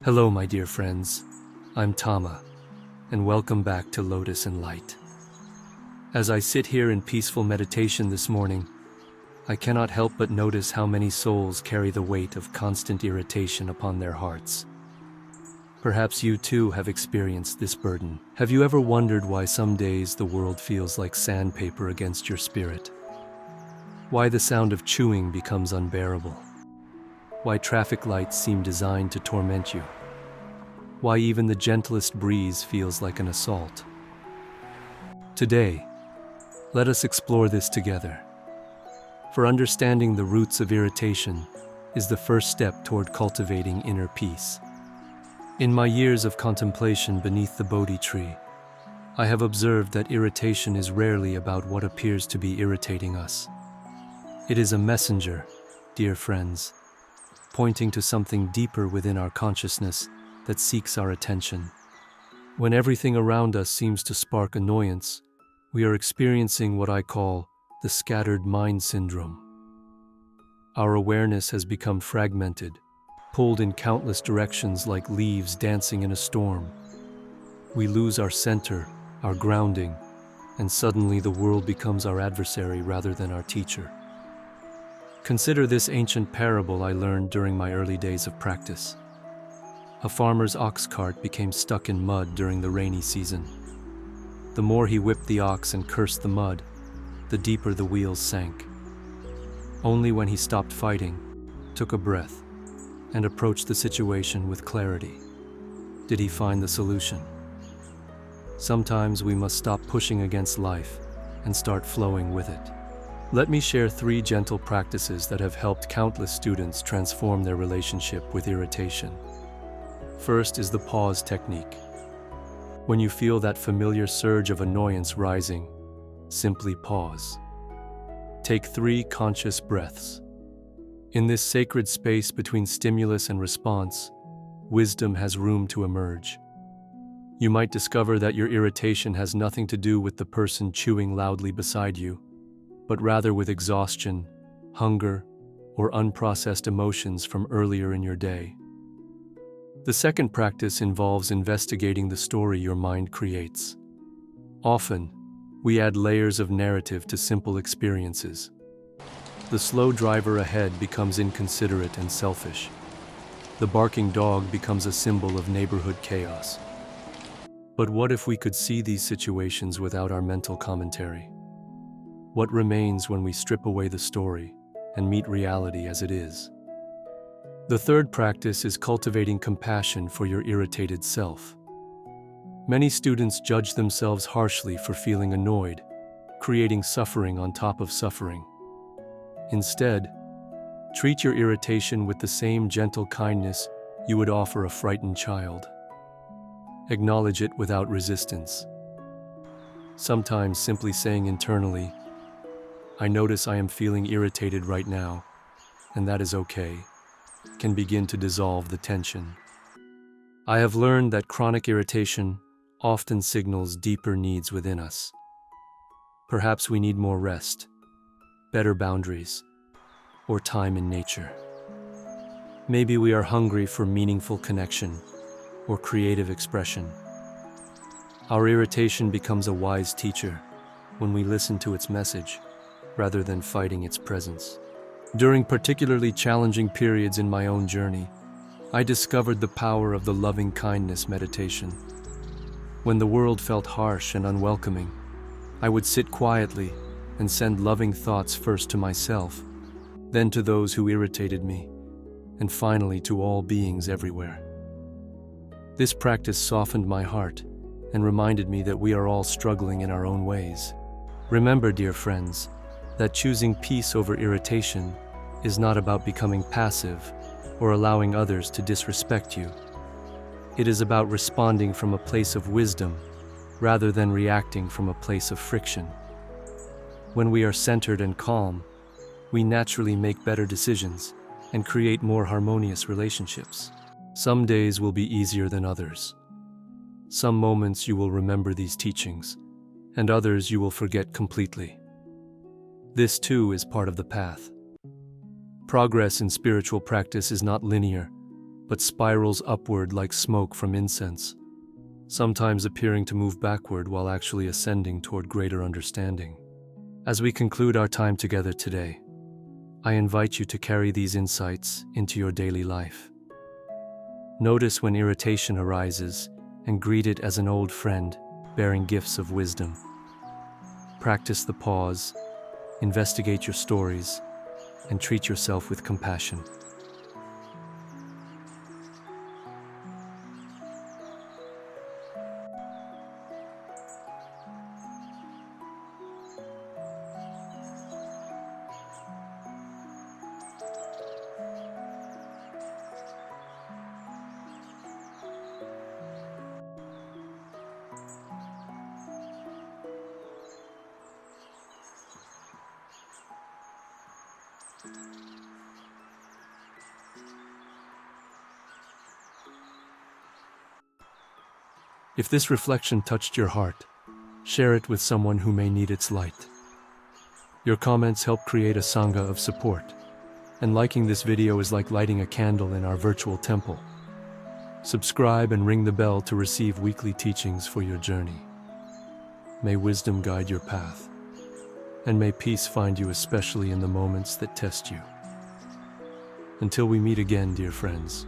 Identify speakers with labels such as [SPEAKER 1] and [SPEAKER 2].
[SPEAKER 1] Hello, my dear friends. I'm Tama, and welcome back to Lotus and Light. As I sit here in peaceful meditation this morning, I cannot help but notice how many souls carry the weight of constant irritation upon their hearts. Perhaps you too have experienced this burden. Have you ever wondered why some days the world feels like sandpaper against your spirit? Why the sound of chewing becomes unbearable? Why traffic lights seem designed to torment you? Why even the gentlest breeze feels like an assault? Today, let us explore this together. For understanding the roots of irritation is the first step toward cultivating inner peace. In my years of contemplation beneath the Bodhi tree, I have observed that irritation is rarely about what appears to be irritating us. It is a messenger, dear friends, pointing to something deeper within our consciousness that seeks our attention. When everything around us seems to spark annoyance, we are experiencing what I call the scattered mind syndrome. Our awareness has become fragmented, pulled in countless directions like leaves dancing in a storm. We lose our center, our grounding, and suddenly the world becomes our adversary rather than our teacher. Consider this ancient parable I learned during my early days of practice. A farmer's ox cart became stuck in mud during the rainy season. The more he whipped the ox and cursed the mud, the deeper the wheels sank. Only when he stopped fighting, took a breath, and approached the situation with clarity did he find the solution. Sometimes we must stop pushing against life and start flowing with it. Let me share 3 gentle practices that have helped countless students transform their relationship with irritation. First is the pause technique. When you feel that familiar surge of annoyance rising, simply pause. Take 3 conscious breaths. In this sacred space between stimulus and response, wisdom has room to emerge. You might discover that your irritation has nothing to do with the person chewing loudly beside you, but rather with exhaustion, hunger, or unprocessed emotions from earlier in your day. The second practice involves investigating the story your mind creates. Often, we add layers of narrative to simple experiences. The slow driver ahead becomes inconsiderate and selfish. The barking dog becomes a symbol of neighborhood chaos. But what if we could see these situations without our mental commentary? What remains when we strip away the story and meet reality as it is? The third practice is cultivating compassion for your irritated self. Many students judge themselves harshly for feeling annoyed, creating suffering on top of suffering. Instead, treat your irritation with the same gentle kindness you would offer a frightened child. Acknowledge it without resistance. Sometimes simply saying internally, "I notice I am feeling irritated right now, and that is okay," can begin to dissolve the tension. I have learned that chronic irritation often signals deeper needs within us. Perhaps we need more rest, better boundaries, or time in nature. Maybe we are hungry for meaningful connection or creative expression. Our irritation becomes a wise teacher when we listen to its message, rather than fighting its presence. During particularly challenging periods in my own journey, I discovered the power of the loving kindness meditation. When the world felt harsh and unwelcoming, I would sit quietly and send loving thoughts first to myself, then to those who irritated me, and finally to all beings everywhere. This practice softened my heart and reminded me that we are all struggling in our own ways. Remember, dear friends, that choosing peace over irritation is not about becoming passive or allowing others to disrespect you. It is about responding from a place of wisdom rather than reacting from a place of friction. When we are centered and calm, we naturally make better decisions and create more harmonious relationships. Some days will be easier than others. Some moments you will remember these teachings, and others you will forget completely. This too is part of the path. Progress in spiritual practice is not linear, but spirals upward like smoke from incense, sometimes appearing to move backward while actually ascending toward greater understanding. As we conclude our time together today, I invite you to carry these insights into your daily life. Notice when irritation arises and greet it as an old friend bearing gifts of wisdom. Practice the pause, investigate your stories, and treat yourself with compassion. If this reflection touched your heart, share it with someone who may need its light. Your comments help create a sangha of support, and liking this video is like lighting a candle in our virtual temple. Subscribe and ring the bell to receive weekly teachings for your journey. May wisdom guide your path, and may peace find you especially in the moments that test you. Until we meet again, dear friends.